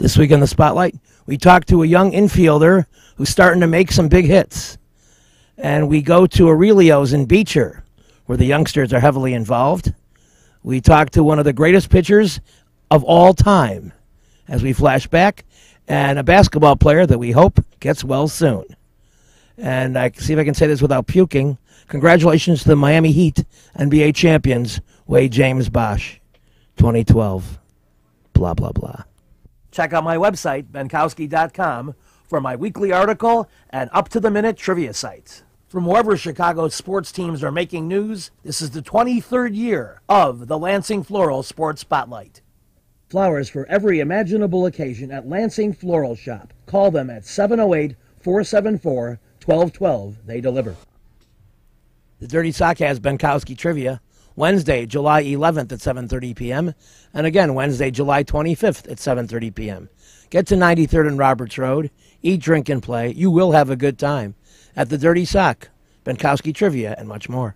This week in the Spotlight, we talk to a young infielder who's starting to make some big hits. And we go to Aurelio's in Beecher, where the youngsters are heavily involved. We talk to one of the greatest pitchers of all time as we flash back, and a basketball player that we hope gets well soon. And I see if I can say this without puking. Congratulations to the Miami Heat NBA champions, Wade James Bosch, 2012. Blah, blah, blah. Check out my website, benkowski.com, for my weekly article and up-to-the-minute trivia sites. From wherever Chicago's sports teams are making news, this is the 23rd year of the Lansing Floral Sports Spotlight. Flowers for every imaginable occasion at Lansing Floral Shop. Call them at 708-474-1212. They deliver. The Dirty Sock has Benkowski Trivia Wednesday, July 11th at 7:30 p.m. and again Wednesday, July 25th at 7:30 p.m. Get to 93rd and Roberts Road. Eat, drink, and play. You will have a good time at the Dirty Sock, Benkowski Trivia, and much more.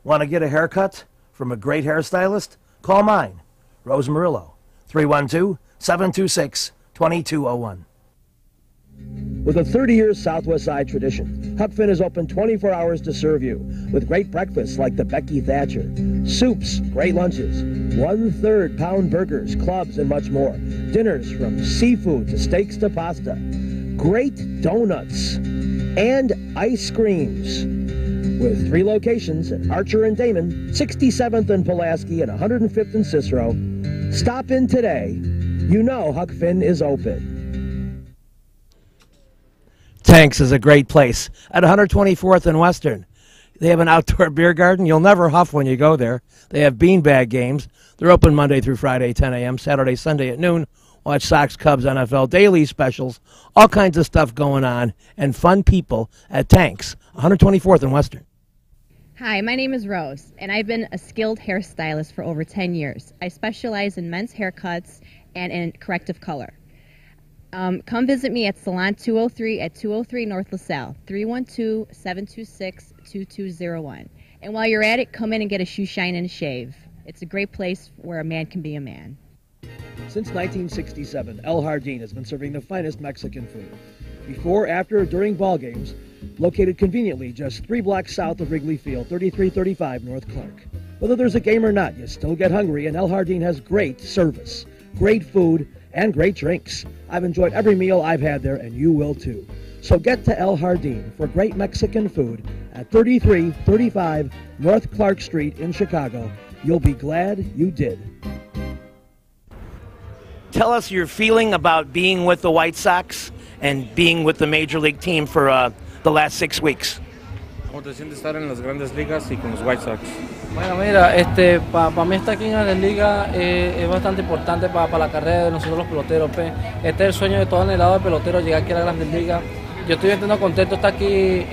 Want to get a haircut from a great hairstylist? Call mine, Rose Murillo, 312-726-2201. With a 30-year Southwest Side tradition, Huck Finn is open 24 hours to serve you with great breakfasts like the Becky Thatcher, soups, great lunches, 1/3 pound burgers, clubs, and much more. Dinners from seafood to steaks to pasta, great donuts, and ice creams. With 3 locations at Archer and Damon, 67th and Pulaski, and 105th and Cicero. Stop in today. You know Huck Finn is open. Tanks is a great place at 124th and Western. They have an outdoor beer garden. You'll never huff when you go there. They have beanbag games. They're open Monday through Friday, 10 a.m., Saturday, Sunday at noon. Watch Sox, Cubs, NFL daily specials, all kinds of stuff going on, and fun people at Tanks, 124th and Western. Hi, my name is Rose, and I've been a skilled hairstylist for over 10 years. I specialize in men's haircuts and in corrective color. Come visit me at Salon 203 at 203 North LaSalle, 312-726-2201. And while you're at it, come in and get a shoe shine and a shave. It's a great place where a man can be a man. Since 1967, El Jardín has been serving the finest Mexican food. Before, after, or during ball games, located conveniently just 3 blocks south of Wrigley Field, 3335 North Clark. Whether there's a game or not, you still get hungry, and El Jardín has great service, great food, and great drinks. I've enjoyed every meal I've had there, and you will too. So get to El Jardín for great Mexican food at 3335 North Clark Street in Chicago. You'll be glad you did. Tell us your feeling about being with the White Sox and being with the Major League team for the last 6 weeks. ¿Cómo te sientes estar en las grandes ligas y con los White Sox? Bueno, mira, para mí estar aquí en Grandes Ligas es bastante importante para la carrera de nosotros los peloteros. Este es el sueño de todo anhelado de pelotero, llegar aquí a las Grandes Ligas. Yo estoy bastante contento de estar aquí,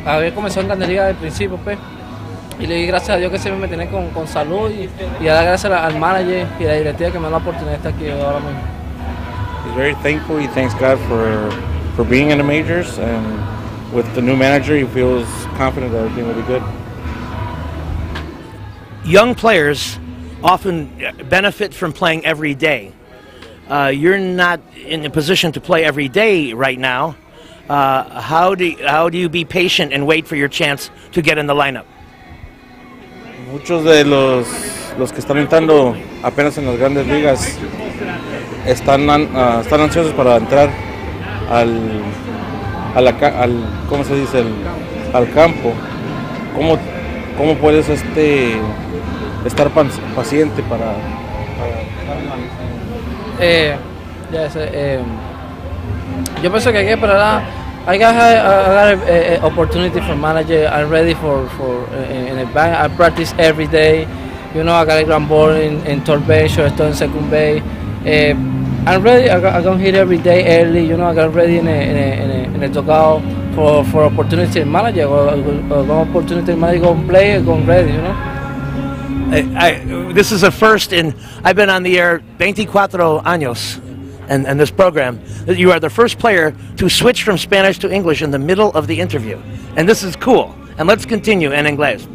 haber comenzado en Grandes Ligas desde el principio, y le doy gracias a Dios que siempre me tiene con salud y a dar gracias al manager y a la directiva que me da la oportunidad de estar aquí ahora mismo. He's very thankful. He thanks God for being in the majors, and with the new manager, he feels confident that everything will be good. Young players often benefit from playing every day. You're not in a position to play every day right now. How do you be patient and wait for your chance to get in the lineup? Muchos de los que están entrando apenas en las grandes ligas están ansiosos para entrar al ¿cómo se dice? Al campo. ¿Cómo puedes estar paciente para yo pienso que hay que esperar. I got an opportunity for manager. I'm ready for in a bank. I practice every day. You know, I got a ground ball in third base or estoy en second base. I'm ready. I go hit every day early. You know, I got ready in a dugout for opportunity manager or opportunity manager go play, go ready. You know. This is a first I've been on the air 24 años and this program. You are the first player to switch from Spanish to English in the middle of the interview. And this is cool. And let's continue in inglés.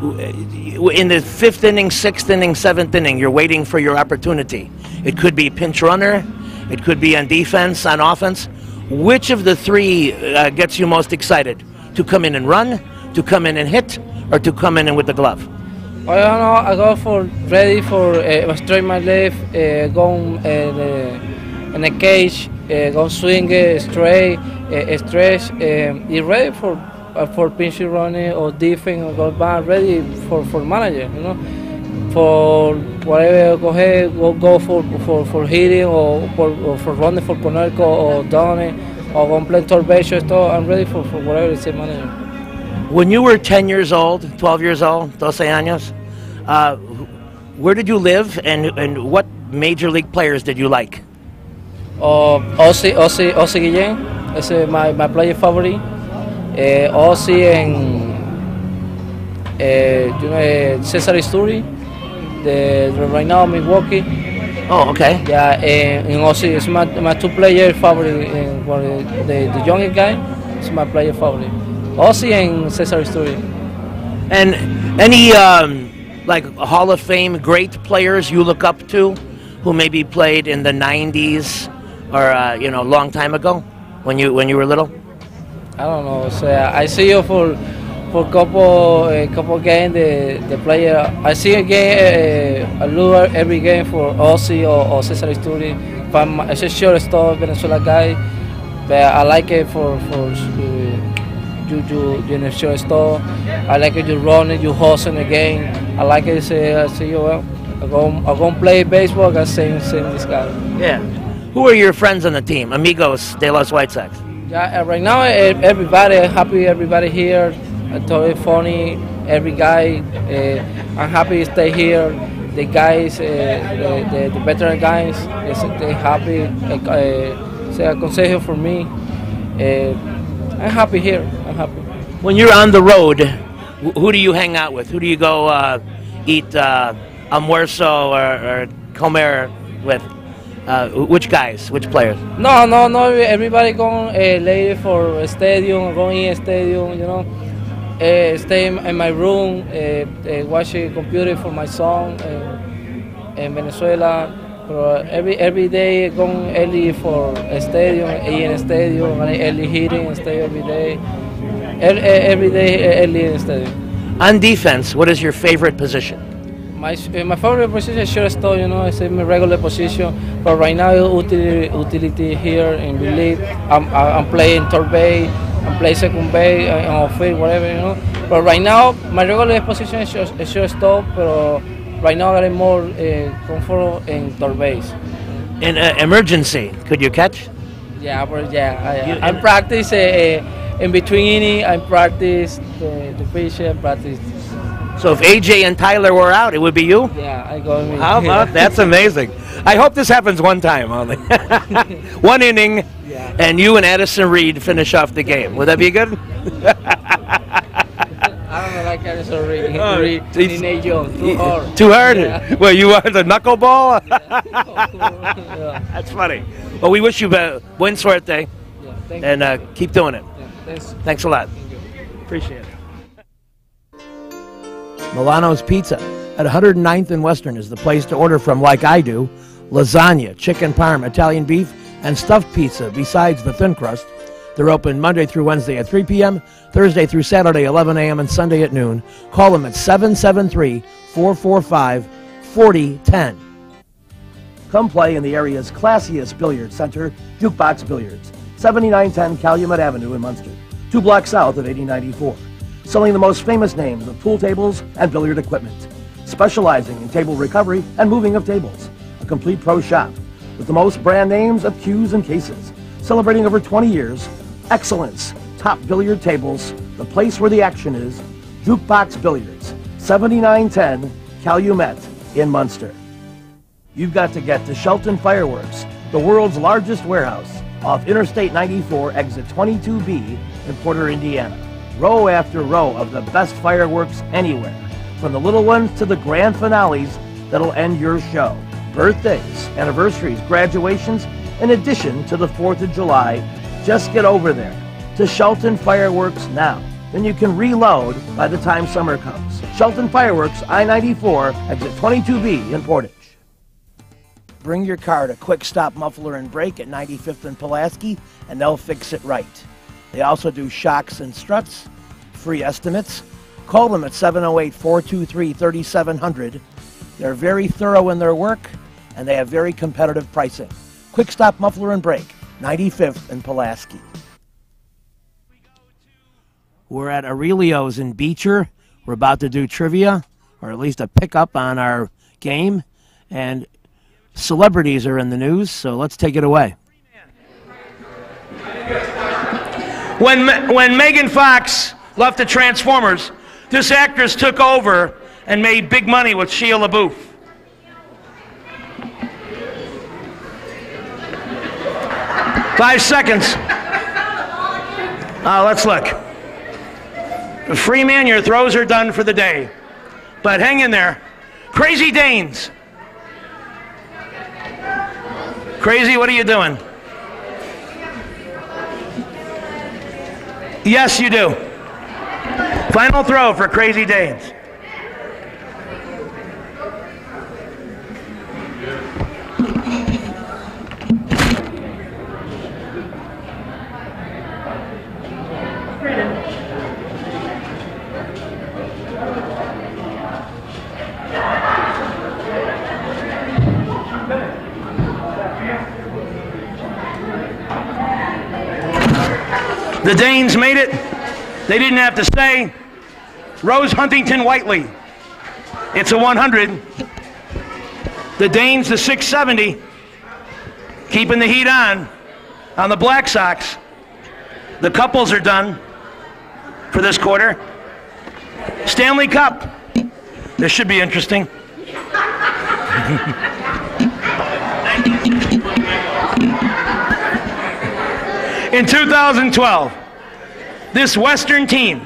in the 5th inning, 6th inning, 7th inning, you're waiting for your opportunity. It could be pinch runner, it could be on defense, on offense. Which of the three gets you most excited? To come in and run, to come in and hit, or to come in and with the glove? I don't know. I go for ready for straight my left, go in the cage, go swing straight, stretch, be ready for pinch running or defense or go back, ready for manager, you know, for whatever. Go ahead, go for hitting or for running for Conerco or Donny or go play third base. I'm ready for whatever is the manager. When you were 10 years old, 12 years old, 12 años, where did you live and what major league players did you like? Ozzy Guillén, ese my player favorite. Ozzy and Cesar Isturi, right now Milwaukee. Oh, okay. Yeah, and Ozzy is my two player favorite. And the younger guy is my player favorite. Ozzy and Cesar Isturi. And any like Hall of Fame great players you look up to, who maybe played in the 90s or a long time ago when you were little? I don't know. So I see you for couple games. The player I see a game, I look every game for Ozzy or Cesar Isturi. I'm a shortstop, Venezuela guy, but I like it for you in the shortstop. I like it you running, you hustling the game. I like it. I see you. Well, I'm gonna play baseball. I same this guy. Yeah. Who are your friends on the team? Amigos de los White Sox. Yeah, right now everybody happy. Everybody here. I thought it funny. Every guy. I'm happy to stay here. The guys, the veteran guys, they happy. Say a consejo for me. I'm happy here. I'm happy. When you're on the road, who do you hang out with? Who do you go eat almuerzo or comer with? Which guys? Which players? No. Everybody going later for a stadium, going in a stadium, you know. Stay in my room, watch a computer for my son in Venezuela. Every day going early for a stadium, in a stadium, early hitting, stay every day. Every day early in the stadium. On defense, what is your favorite position? My favorite position is shortstop, you know, it's my regular position. But right now, utility here in Believe. I'm playing third base, I'm playing second base, on field, whatever, you know. But right now, my regular position is shortstop, but right now I'm more comfortable in third base. In emergency, could you catch? Yeah, I practice in between inning. I practice the pitcher, practice. So if AJ and Tyler were out, it would be you? Yeah, I go in. How about that's amazing. I hope this happens one time only. One inning, yeah. And you and Addison Reed finish off the game. Would that be good? I don't know, like Addison Reed. Too hard. Too hard? Yeah. Well, you are the knuckleball? Yeah. That's funny. Well, we wish you buen suerte, Yeah, thank and you. keep doing it. Yeah, Thanks a lot. Thank you. Appreciate it. Milano's Pizza at 109th and Western is the place to order from, like I do. Lasagna, chicken parm, Italian beef, and stuffed pizza besides the thin crust. They're open Monday through Wednesday at 3 p.m., Thursday through Saturday 11 a.m., and Sunday at noon. Call them at 773-445-4010. Come play in the area's classiest billiard center, Jukebox Billiards, 7910 Calumet Avenue in Munster, 2 blocks south of 8094. Selling the most famous names of pool tables and billiard equipment. Specializing in table recovery and moving of tables. A complete pro shop with the most brand names of cues and cases. Celebrating over 20 years. Excellence. Top billiard tables. The place where the action is. Jukebox Billiards. 7910 Calumet in Munster. You've got to get to Shelton Fireworks, the world's largest warehouse, off Interstate 94, exit 22B in Porter, Indiana. Row after row of the best fireworks anywhere, from the little ones to the grand finales that'll end your show. Birthdays, anniversaries, graduations, in addition to the 4th of July. Just get over there to Shelton Fireworks now. Then you can reload by the time summer comes. Shelton Fireworks, I-94, exit 22B in Portage. Bring your car to Quick Stop Muffler and Brake at 95th and Pulaski, and they'll fix it right. They also do shocks and struts, free estimates. Call them at 708-423-3700. They're very thorough in their work, and they have very competitive pricing. Quick Stop Muffler and Brake, 95th and Pulaski. We're at Aurelio's in Beecher. We're about to do trivia, or at least a pickup on our game, and celebrities are in the news, so let's take it away. When Megan Fox left the Transformers, this actress took over and made big money with Shia LaBeouf. Five seconds. Let's look. Freeman, your throws are done for the day. But hang in there. Crazy Danes. Crazy, what are you doing? Yes, you do. Final throw for Crazy Danes. The Danes made it. They didn't have to stay. Rose Huntington Whiteley. It's a 100. The Danes, the 670. Keeping the heat on the Black Sox. The couples are done for this quarter. Stanley Cup. This should be interesting. In 2012, this Western team,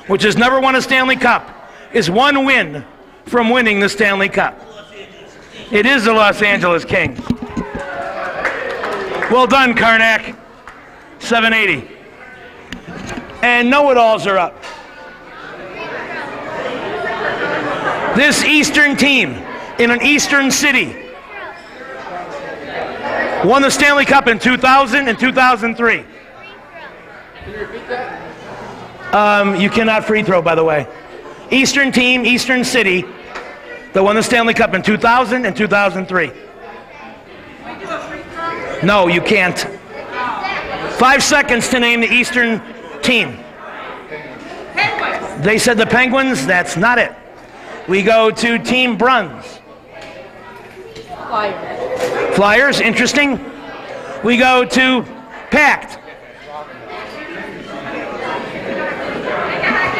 which has never won a Stanley Cup, is one win from winning the Stanley Cup. It is the Los Angeles Kings. Well done, Karnak. 780. And know-it-alls are up. This Eastern team in an Eastern city won the Stanley Cup in 2000 and 2003. Can you repeat that? You cannot free throw, by the way. Eastern team, Eastern city, that won the Stanley Cup in 2000 and 2003. No, you can't. 5 seconds to name the Eastern team. They said the Penguins. That's not it. We go to Team Bruns. Flyers, interesting. We go to Pact.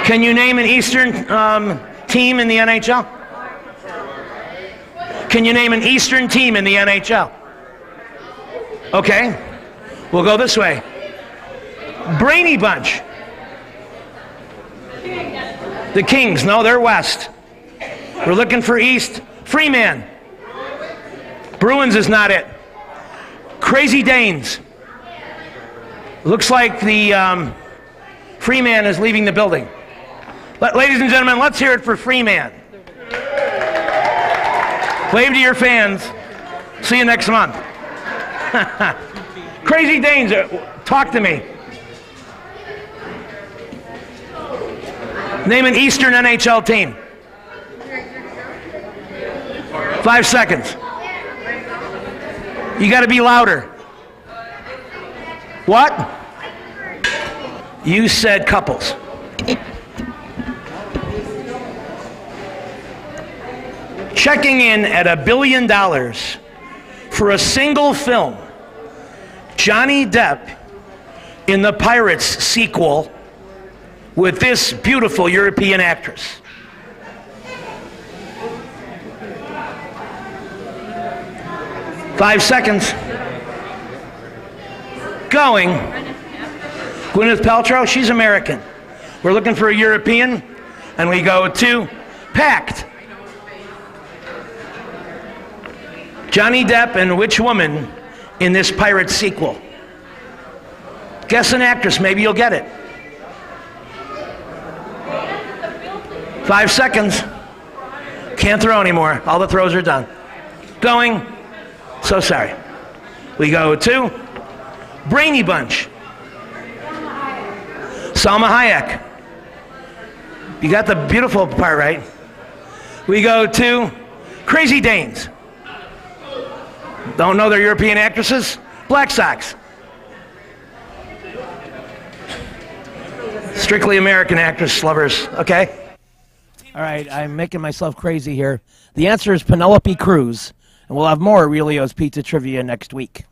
Can you name an Eastern team in the NHL? Can you name an Eastern team in the NHL? Okay, we'll go this way. Brainy Bunch. The Kings, no, they're West. We're looking for East. Freeman. Bruins is not it. Crazy Danes. Looks like the Freeman is leaving the building. Ladies and gentlemen, let's hear it for Freeman. Wave to your fans. See you next month. Crazy Danes, talk to me. Name an Eastern NHL team. 5 seconds. You got to be louder. What? You said couples. Checking in at $1 billion for a single film, Johnny Depp in the Pirates sequel with this beautiful European actress. Five seconds. Going. Gwyneth Paltrow, she's American. We're looking for a European, and we go to Pact. Johnny Depp and which woman in this pirate sequel? Guess an actress, maybe you'll get it. 5 seconds. Can't throw anymore. All the throws are done. Going. So sorry. We go to Brainy Bunch. Salma Hayek. You got the beautiful part right. We go to Crazy Danes. Don't know their European actresses? Black Sox. Strictly American actress lovers, okay? All right, I'm making myself crazy here. The answer is Penelope Cruz, and we'll have more Aurelio's Pizza Trivia next week.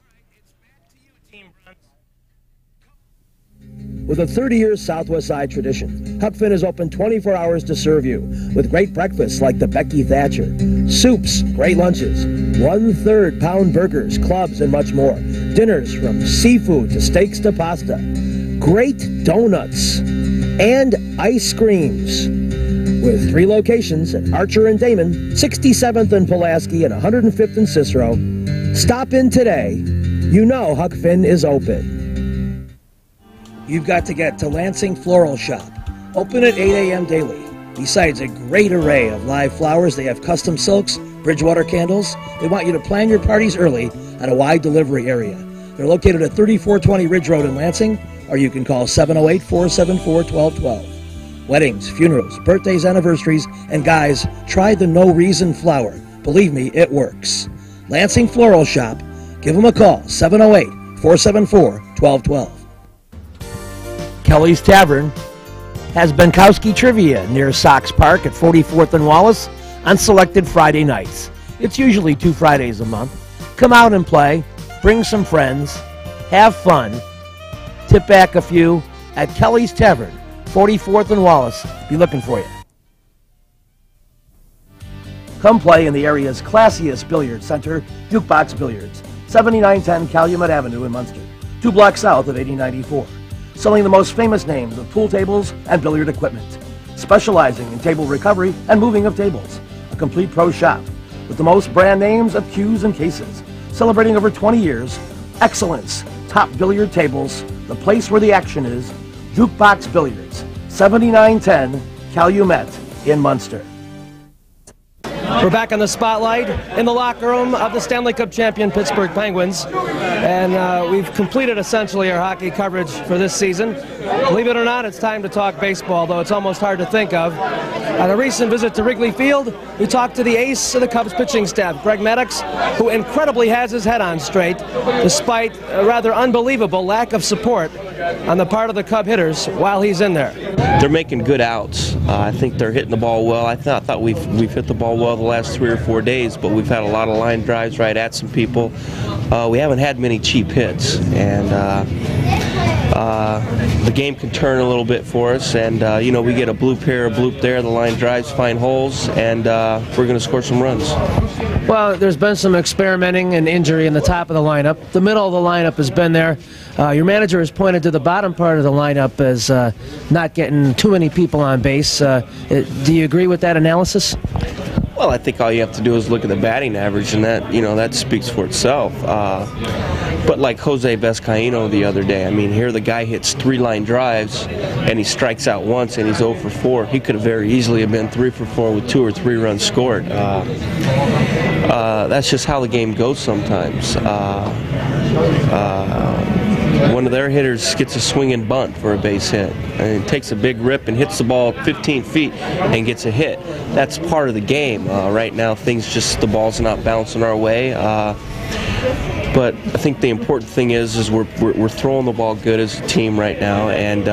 With a 30-year Southwest Side tradition, Huck Finn is open 24 hours to serve you with great breakfasts like the Becky Thatcher, soups, great lunches, 1/3 pound burgers, clubs, and much more. Dinners from seafood to steaks to pasta, great donuts, and ice creams. With 3 locations at Archer and Damon, 67th and Pulaski, and 105th and Cicero. Stop in today. You know Huck Finn is open. You've got to get to Lansing Floral Shop. Open at 8 a.m. daily. Besides a great array of live flowers, they have custom silks, Bridgewater candles. They want you to plan your parties early at a wide delivery area. They're located at 3420 Ridge Road in Lansing, or you can call 708-474-1212. Weddings, funerals, birthdays, anniversaries, and guys, try the No Reason flower. Believe me, it works. Lansing Floral Shop. Give them a call, 708-474-1212. Kelly's Tavern has Benkowski Trivia near Sox Park at 44th and Wallace on selected Friday nights. It's usually 2 Fridays a month. Come out and play, bring some friends, have fun, tip back a few at Kelly's Tavern, 44th and Wallace. Be looking for you. Come play in the area's classiest billiard center, Jukebox Billiards, 7910 Calumet Avenue in Munster, 2 blocks south of 8094. Selling the most famous names of pool tables and billiard equipment. Specializing in table recovery and moving of tables. A complete pro shop with the most brand names of cues and cases. Celebrating over 20 years. Excellence. Top billiard tables. The place where the action is. Jukebox Billiards. 7910 Calumet in Munster. We're back on the spotlight in the locker room of the Stanley Cup champion Pittsburgh Penguins. And we've completed essentially our hockey coverage for this season. Believe it or not, it's time to talk baseball, though it's almost hard to think of. On a recent visit to Wrigley Field, we talked to the ace of the Cubs pitching staff, Greg Maddux, who incredibly has his head on straight, despite a rather unbelievable lack of support on the part of the Cub hitters while he's in there. They're making good outs. I think they're hitting the ball well. I thought we've hit the ball well the last 3 or 4 days, but we've had a lot of line drives right at some people. We haven't had many cheap hits, and the game can turn a little bit for us. And you know, we get a bloop here, a bloop there. The line drives, find holes, and we're going to score some runs. Well, there's been some experimenting and injury in the top of the lineup. The middle of the lineup has been there. Your manager has pointed to the bottom part of the lineup as not getting too many people on base. Do you agree with that analysis? Well, I think all you have to do is look at the batting average, and that, you know, that speaks for itself. But like Jose Vizcaino the other day, I mean, here the guy hits 3 line drives, and he strikes out once, and he's 0 for 4. He could have very easily have been 3 for 4 with 2 or 3 runs scored. That's just how the game goes sometimes. One of their hitters gets a swinging bunt for a base hit and takes a big rip and hits the ball 15 feet and gets a hit. That's part of the game. Right now, the ball's not bouncing our way. But I think the important thing is we're throwing the ball good as a team right now, and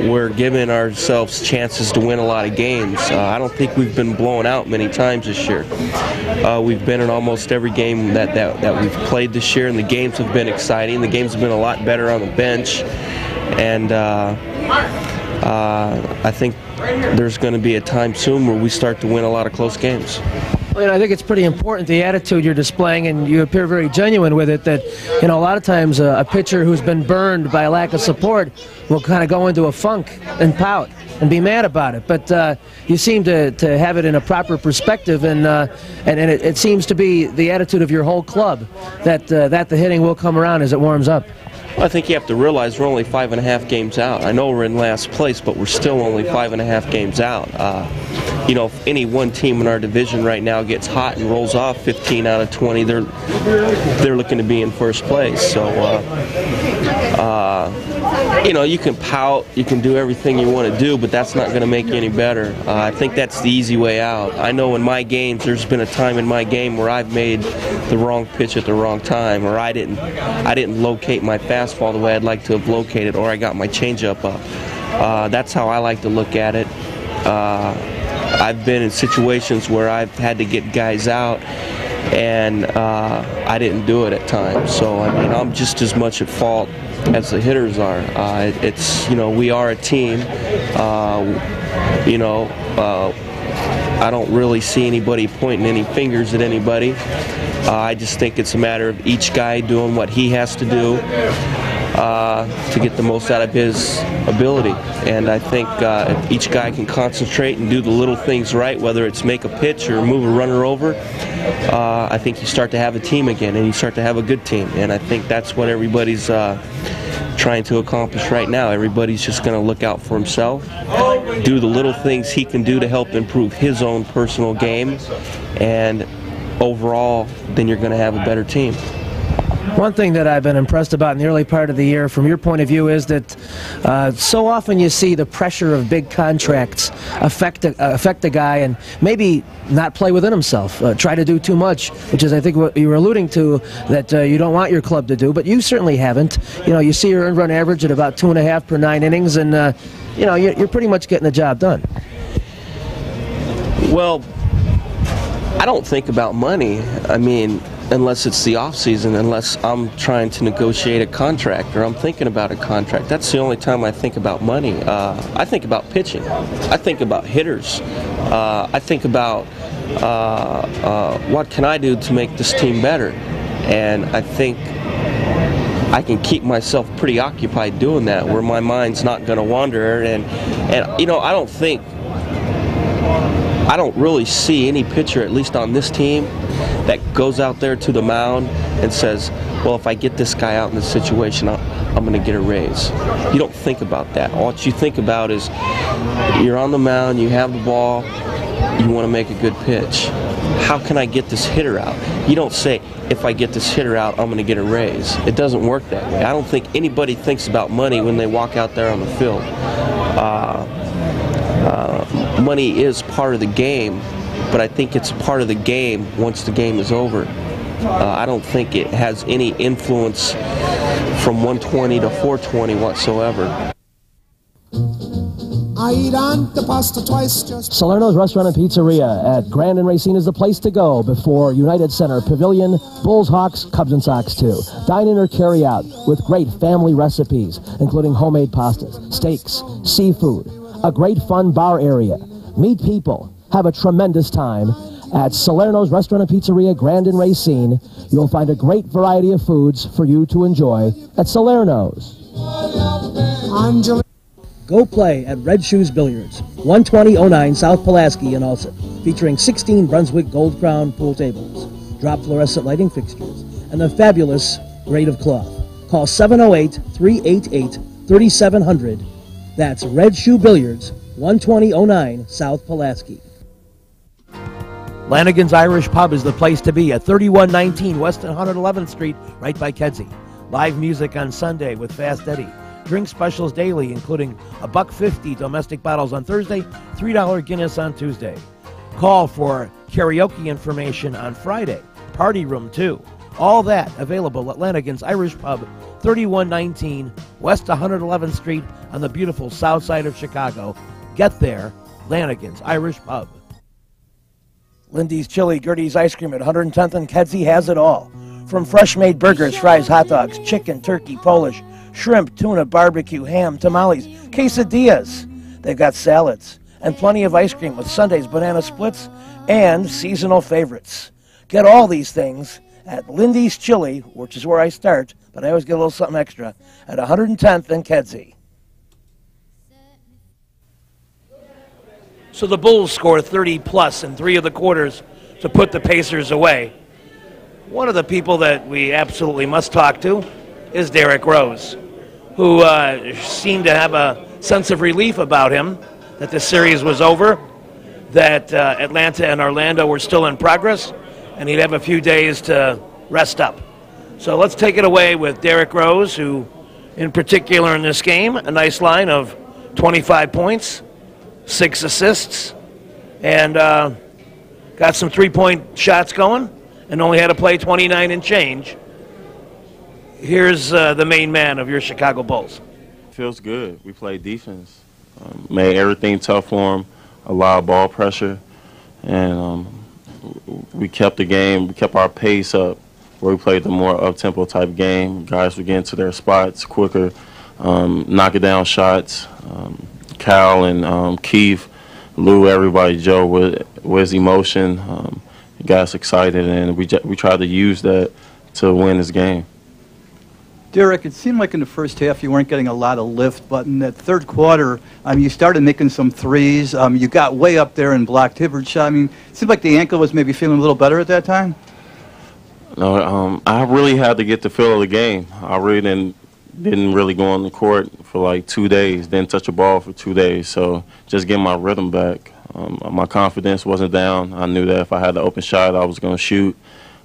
we're giving ourselves chances to win a lot of games. I don't think we've been blown out many times this year. We've been in almost every game that we've played this year, and the games have been exciting. The games have been a lot better on the bench, and I think there's going to be a time soon where we start to win a lot of close games. Well, I think it's pretty important, the attitude you're displaying, and you appear very genuine with it, that, you know, a lot of times a pitcher who's been burned by a lack of support will kind of go into a funk and pout and be mad about it. But you seem to have it in a proper perspective, and it seems to be the attitude of your whole club that the hitting will come around as it warms up. I think you have to realize we're only 5.5 games out. I know we're in last place, but we're still only 5.5 games out. You know, if any one team in our division right now gets hot and rolls off 15 out of 20, they're looking to be in first place. So, you know, you can pout, you can do everything you want to do, but that's not going to make you any better. I think that's the easy way out. I know in my games, there's been a time in my game where I've made the wrong pitch at the wrong time, or I didn't locate my fastball the way I'd like to have located, or I got my changeup up. That's how I like to look at it. I've been in situations where I've had to get guys out, and I didn't do it at times. So, I mean, I'm just as much at fault as the hitters are. It's, you know, we are a team. You know, I don't really see anybody pointing any fingers at anybody. I just think it's a matter of each guy doing what he has to do to get the most out of his ability. And I think if each guy can concentrate and do the little things right, whether it's make a pitch or move a runner over, I think you start to have a team again, and you start to have a good team. And I think that's what everybody's trying to accomplish right now. Everybody's just going to look out for himself, do the little things he can do to help improve his own personal game, and overall, then you're going to have a better team. One thing that I've been impressed about in the early part of the year, from your point of view, is that so often you see the pressure of big contracts affect a guy and maybe not play within himself, try to do too much, which is, I think, what you were alluding to, that you don't want your club to do, but you certainly haven't. You know, you see your earned run average at about 2.5 per 9 innings, and you know, you're pretty much getting the job done. Well, I don't think about money. I mean, unless it's the off season, unless I'm trying to negotiate a contract or I'm thinking about a contract. That's the only time I think about money. I think about pitching. I think about hitters. I think about what can I do to make this team better. And I think I can keep myself pretty occupied doing that, where my mind's not going to wander. And you know, I don't really see any pitcher, at least on this team, that goes out there to the mound and says, well, if I get this guy out in this situation, I'm going to get a raise. You don't think about that. All you think about is you're on the mound, you have the ball, you want to make a good pitch. How can I get this hitter out? You don't say, if I get this hitter out, I'm going to get a raise. It doesn't work that way. I don't think anybody thinks about money when they walk out there on the field. Money is part of the game, but I think it's part of the game once the game is over. I don't think it has any influence from 120 to 420 whatsoever. Salerno's Restaurant and Pizzeria at Grand and Racine is the place to go before United Center Pavilion, Bulls, Hawks, Cubs, and Sox too. Dine in or carry out with great family recipes, including homemade pastas, steaks, seafood, a great fun bar area. Meet people. Have a tremendous time at Salerno's Restaurant and Pizzeria, Grand and Racine. You'll find a great variety of foods for you to enjoy at Salerno's. Go play at Red Shoes Billiards, 12009 South Pulaski in Alsip, featuring 16 Brunswick Gold Crown pool tables, drop fluorescent lighting fixtures, and the fabulous grade of cloth. Call 708-388-3700. That's Red Shoe Billiards, 12009 South Pulaski. Lanigan's Irish Pub is the place to be at 3119 West 111th Street, right by Kedzie. Live music on Sunday with Fast Eddie. Drink specials daily, including $1.50 domestic bottles on Thursday, $3 Guinness on Tuesday. Call for karaoke information on Friday. Party room, too. All that available at Lanigan's Irish Pub, 3119 West 111th Street on the beautiful south side of Chicago. Get there, Lanigan's Irish Pub. Lindy's Chili, Gertie's Ice Cream at 110th and Kedzie has it all. From fresh-made burgers, fries, hot dogs, chicken, turkey, Polish, shrimp, tuna, barbecue, ham, tamales, quesadillas. They've got salads and plenty of ice cream with sundaes, banana splits, and seasonal favorites. Get all these things at Lindy's Chili, which is where I start, but I always get a little something extra, at 110th and Kedzie. So the Bulls score 30-plus in 3 of the quarters to put the Pacers away. One of the people that we absolutely must talk to is Derrick Rose, who seemed to have a sense of relief about him that the series was over, that Atlanta and Orlando were still in progress, and he'd have a few days to rest up. So let's take it away with Derrick Rose, who, in particular in this game, a nice line of 25 points, 6 assists, and got some three-point shots going, and only had to play 29 and change. Here's the main man of your Chicago Bulls. Feels good. We played defense. Made everything tough for him, a lot of ball pressure, and we kept the game, we kept our pace up, where we played the more up-tempo type game. Guys were getting to their spots quicker, knocking down shots. Cal and Keith, Lou, everybody, Joe, with his emotion, got us excited, and we tried to use that to win this game. Derrick, it seemed like in the first half you weren't getting a lot of lift, but in that third quarter, you started making some threes. You got way up there and blocked Hibbert's shot. I mean, it seemed like the ankle was maybe feeling a little better at that time. No, I really had to get the feel of the game. I really didn't really go on the court for like 2 days, didn't touch a ball for 2 days, so just getting my rhythm back. My confidence wasn't down. I knew that if I had the open shot, I was going to shoot.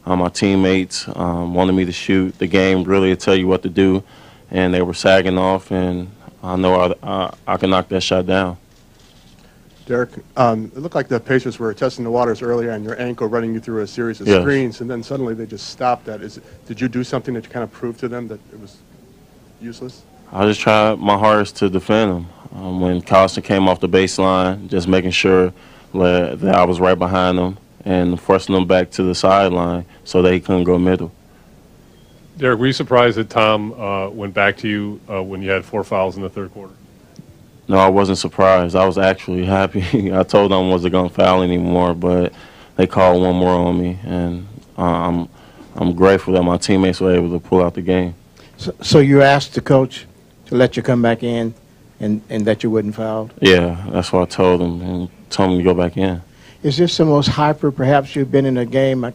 My teammates wanted me to shoot. The game really would tell you what to do, and they were sagging off, and I know I can knock that shot down. Derrick, it looked like the Pacers were testing the waters earlier on your ankle, running you through a series of screens, and then suddenly they just stopped that. Did you do something that you kind of proved to them that it was useless? I just tried my hardest to defend them. When Carlson came off the baseline, just making sure that I was right behind them and forcing them back to the sideline so they couldn't go middle. Derrick, were you surprised that Tom went back to you when you had 4 fouls in the third quarter? No, I wasn't surprised. I was actually happy. I told them I wasn't going to foul anymore, but they called one more on me, and I'm grateful that my teammates were able to pull out the game. So you asked the coach to let you come back in and that you wouldn't foul? Yeah, that's what I told him, and told him to go back in. Is this the most hyper perhaps you've been in a game? I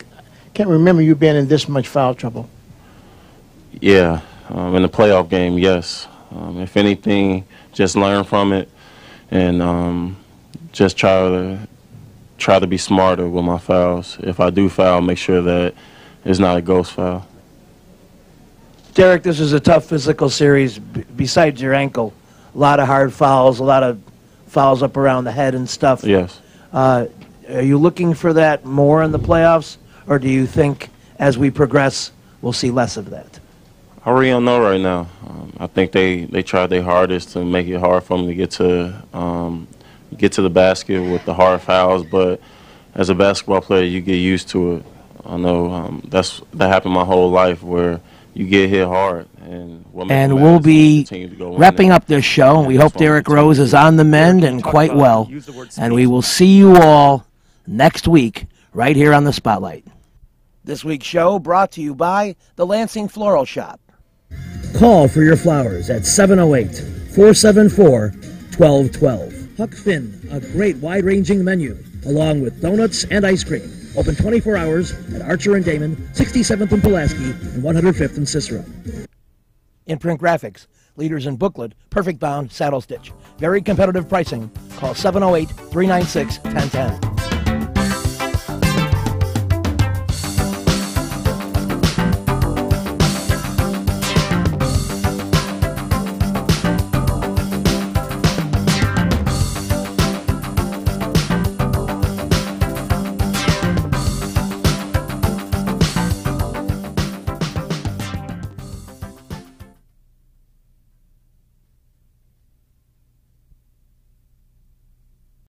can't remember you being in this much foul trouble. Yeah, in the playoff game, yes. If anything, just learn from it and just try to be smarter with my fouls. If I do foul, make sure that it's not a ghost foul. Derrick, this is a tough physical series. Besides your ankle, a lot of hard fouls, a lot of fouls up around the head and stuff. Yes. Are you looking for that more in the playoffs, or do you think as we progress we'll see less of that? I really don't know right now. I think they tried their hardest to make it hard for me to get to the basket with the hard fouls, but as a basketball player, you get used to it. I know that happened my whole life where you get hit hard. And we'll be wrapping up this show, and we hope Derrick Rose is on the mend and quite well. And we will see you all next week right here on the Spotlight. This week's show brought to you by the Lansing Floral Shop. Call for your flowers at 708-474-1212. Huck Finn, a great wide-ranging menu, along with donuts and ice cream. Open 24 hours at Archer and Damon, 67th and Pulaski, and 105th and Cicero. Imprint Graphics, leaders in booklet, perfect bound, saddle stitch. Very competitive pricing. Call 708-396-1010.